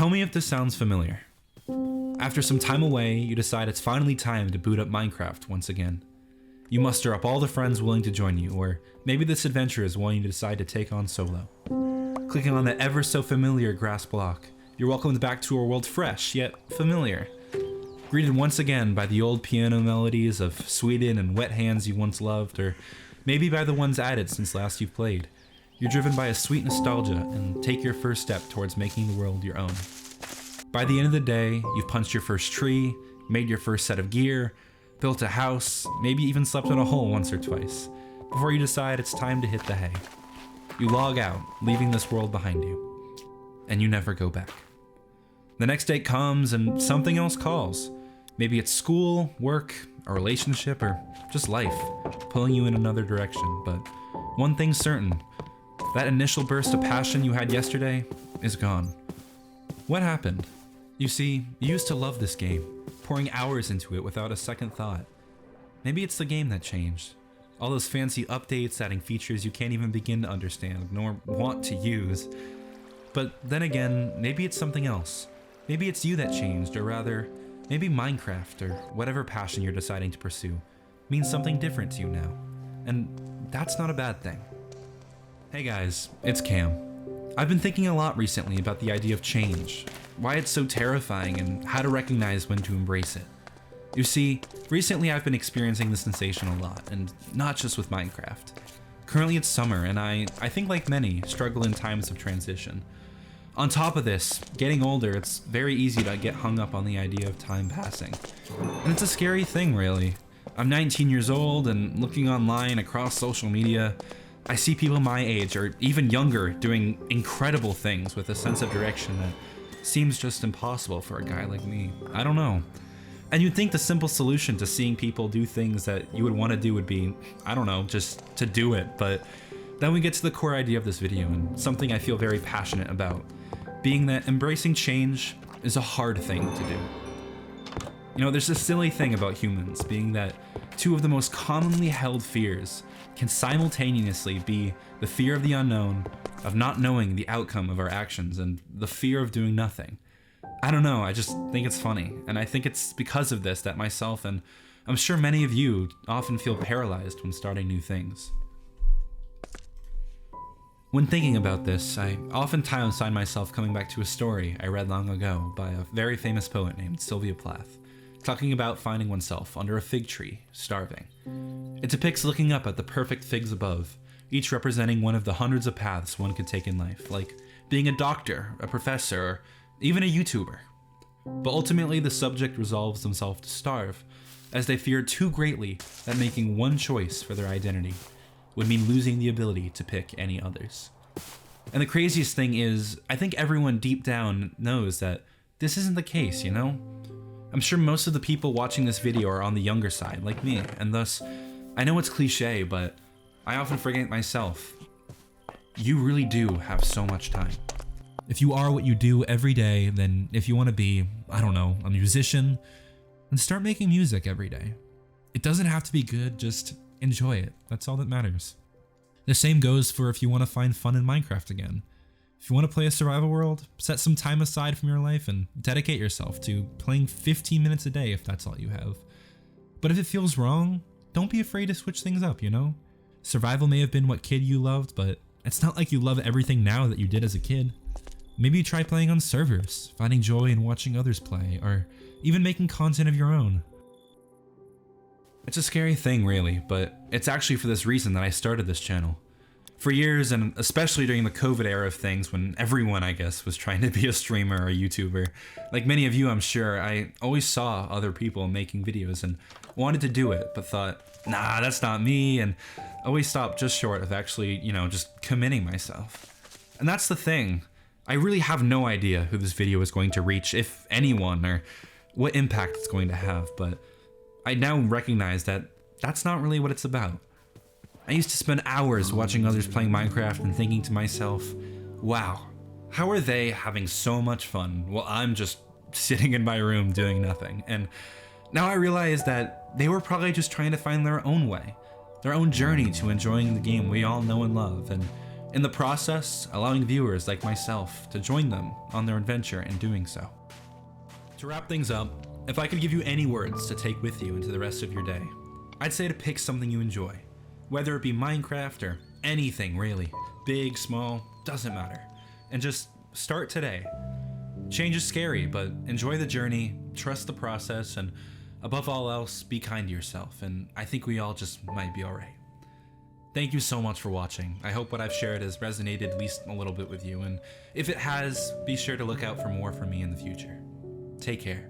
Tell me if this sounds familiar. After some time away, you decide it's finally time to boot up Minecraft once again. You muster up all the friends willing to join you, or maybe this adventure is one you decide to take on solo. Clicking on the ever so familiar grass block, you're welcomed back to a world fresh, yet familiar. Greeted once again by the old piano melodies of Sweden and Wet Hands you once loved, or maybe by the ones added since last you've played. You're driven by a sweet nostalgia and take your first step towards making the world your own. By the end of the day, you've punched your first tree, made your first set of gear, built a house, maybe even slept in a hole once or twice, before you decide it's time to hit the hay. You log out, leaving this world behind you, and you never go back. The next day comes and something else calls. Maybe it's school, work, a relationship, or just life, pulling you in another direction. But one thing's certain, that initial burst of passion you had yesterday is gone. What happened? You see, you used to love this game, pouring hours into it without a second thought. Maybe it's the game that changed. All those fancy updates adding features you can't even begin to understand nor want to use. But then again, maybe it's something else. Maybe it's you that changed, or rather, maybe Minecraft or whatever passion you're deciding to pursue means something different to you now. And that's not a bad thing. Hey guys, it's Cam. I've been thinking a lot recently about the idea of change, why it's so terrifying, and how to recognize when to embrace it. You see, recently I've been experiencing this sensation a lot, and not just with Minecraft. Currently it's summer, and I think like many, struggle in times of transition. On top of this, getting older, it's very easy to get hung up on the idea of time passing. And it's a scary thing, really. I'm 19 years old, and looking online across social media, I see people my age, or even younger, doing incredible things with a sense of direction that seems just impossible for a guy like me. I don't know. And you'd think the simple solution to seeing people do things that you would want to do would be, I don't know, just to do it. But then we get to the core idea of this video, and something I feel very passionate about, being that embracing change is a hard thing to do. You know, there's this silly thing about humans, being that two of the most commonly held fears can simultaneously be the fear of the unknown, of not knowing the outcome of our actions, and the fear of doing nothing. I don't know, I just think it's funny, and I think it's because of this that myself, and I'm sure many of you, often feel paralyzed when starting new things. When thinking about this, I oftentimes find myself coming back to a story I read long ago by a very famous poet named Sylvia Plath, talking about finding oneself under a fig tree, starving. It depicts looking up at the perfect figs above, each representing one of the hundreds of paths one could take in life, like being a doctor, a professor, or even a YouTuber. But ultimately, the subject resolves themselves to starve, as they fear too greatly that making one choice for their identity would mean losing the ability to pick any others. And the craziest thing is, I think everyone deep down knows that this isn't the case, you know? I'm sure most of the people watching this video are on the younger side, like me, and thus, I know it's cliche, but I often forget myself. You really do have so much time. If you are what you do every day, then if you want to be, I don't know, a musician, then start making music every day. It doesn't have to be good, just enjoy it. That's all that matters. The same goes for if you want to find fun in Minecraft again. If you want to play a survival world, set some time aside from your life and dedicate yourself to playing 15 minutes a day if that's all you have. But if it feels wrong, don't be afraid to switch things up, you know? Survival may have been what kid you loved, but it's not like you love everything now that you did as a kid. Maybe you try playing on servers, finding joy in watching others play, or even making content of your own. It's a scary thing, really, but it's actually for this reason that I started this channel. For years, and especially during the COVID era of things when everyone, I guess, was trying to be a streamer or a YouTuber, like many of you, I'm sure, I always saw other people making videos and wanted to do it, but thought, nah, that's not me, and always stopped just short of actually, just committing myself. And that's the thing. I really have no idea who this video is going to reach, if anyone, or what impact it's going to have, but I now recognize that that's not really what it's about. I used to spend hours watching others playing Minecraft and thinking to myself, wow, how are they having so much fun while I'm just sitting in my room doing nothing? And now I realize that they were probably just trying to find their own way, their own journey to enjoying the game we all know and love. And In the process, allowing viewers like myself to join them on their adventure in doing so. To wrap things up, if I could give you any words to take with you into the rest of your day, I'd say to pick something you enjoy, whether it be Minecraft or anything really, big, small, doesn't matter, and just start today. Change is scary, but enjoy the journey, trust the process, and above all else, be kind to yourself, and I think we all just might be alright. Thank you so much for watching. I hope what I've shared has resonated at least a little bit with you, and if it has, be sure to look out for more from me in the future. Take care.